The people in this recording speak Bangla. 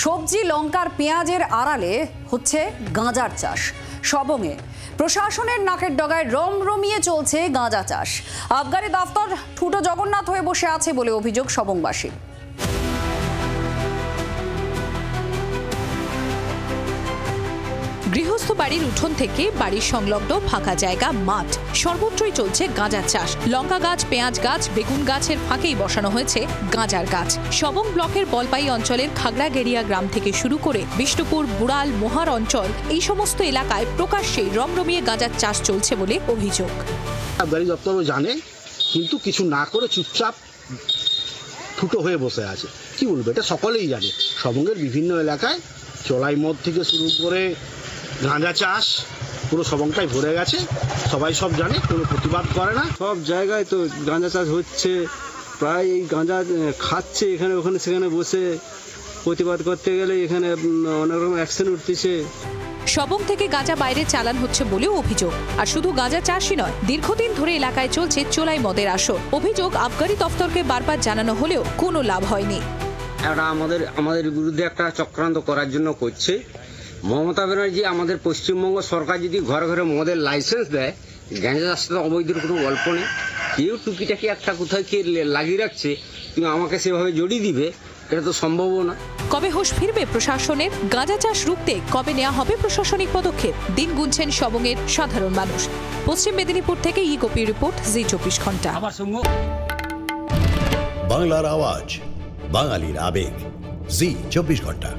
সবজি লঙ্কার পেঁয়াজের আড়ালে হচ্ছে গাঁজার চাষ। সবংয়ে প্রশাসনের নাকের ডগায় রমরমিয়ে চলছে গাঁজা চাষ। আবগারি দফতর ঠুটো জগন্নাথ হয়ে বসে আছে বলে অভিযোগ সবংবাসী। গৃহস্থ বাড়ির উঠোন থেকে বাড়ির সংলগ্ন ফাঁকা জায়গা, মাঠ, সর্বত্রই চলছে গাঁজার চাষ। লঙ্কা গাছ, পেঁয়াজ গাছ, বেগুন গাছের ফাঁকেই বসানো হয়েছে গাঁজার গাছ। সবং ব্লকের বলপাই অঞ্চলের খাগড়াগেড়িয়া গ্রাম থেকে শুরু করে বিষ্ণুপুর, বুড়াল, মোহার অঞ্চল, এই সমস্ত এলাকায় প্রকাশ্যেই রমরমিয়ে গাঁজার চাষ চলছে বলে অভিযোগ। আবগারি দপ্তরও জানে, কিন্তু কিছু না করে চুপচাপ ঠুটো হয়ে বসে আছে। কি বলবো, এটা সকলেই জানে। সবংয়ের বিভিন্ন এলাকায় চোলাই মদ থেকে শুরু করে গাঁজা চাষ পুরো সবংটাই ভরে গেছে। সবাই সব জানে, কোনো প্রতিবাদ করে না। সব জায়গায় তো গাঁজা চাষ হচ্ছে, প্রায় এই গাঁজা খাচ্ছে এখানে ওখানে সেখানে বসে। প্রতিবাদ করতে গেলে এখানে অনেক রকম অ্যাকশন উঠতেছে। সবং থেকে গাঁজা বাইরে চালান হচ্ছে বলেও অভিযোগ। আর শুধু গাঁজা চাষই নয়, দীর্ঘদিন ধরে এলাকায় চলছে চোলাই মদের আসর। অভিযোগ আবগারি দফতরকে বারবার জানানো হলেও কোনো লাভ হয়নি। এরা আমাদের বিরুদ্ধে একটা চক্রান্ত করার জন্য করছে। মমতা ব্যানার্জি আমাদের পশ্চিমবঙ্গ সরকার যদি ঘরে ঘরে মদের লাইসেন্স দেয়, গাঁজা চাষটা অবৈধের কোনো গল্প নেই। কেউ টুকিটাকি একটা কোথায় কে লাগিয়ে রাখছে, তুমি আমাকে সেভাবে জড়িয়ে দিবে, এটা তো সম্ভবও না। কবে হোশ ফিরবে প্রশাসনের? গাঁজা চাষ রুখতে কবে নেওয়া হবে প্রশাসনিক পদক্ষেপ? দিন গুনছেন সবংয়ের সাধারণ মানুষ। পশ্চিম মেদিনীপুর থেকে ইগোপি রিপোর্ট, জি 24 ঘন্টা। বাংলার আওয়াজ, বাঙালির আবেগ, জি 24 ঘন্টা।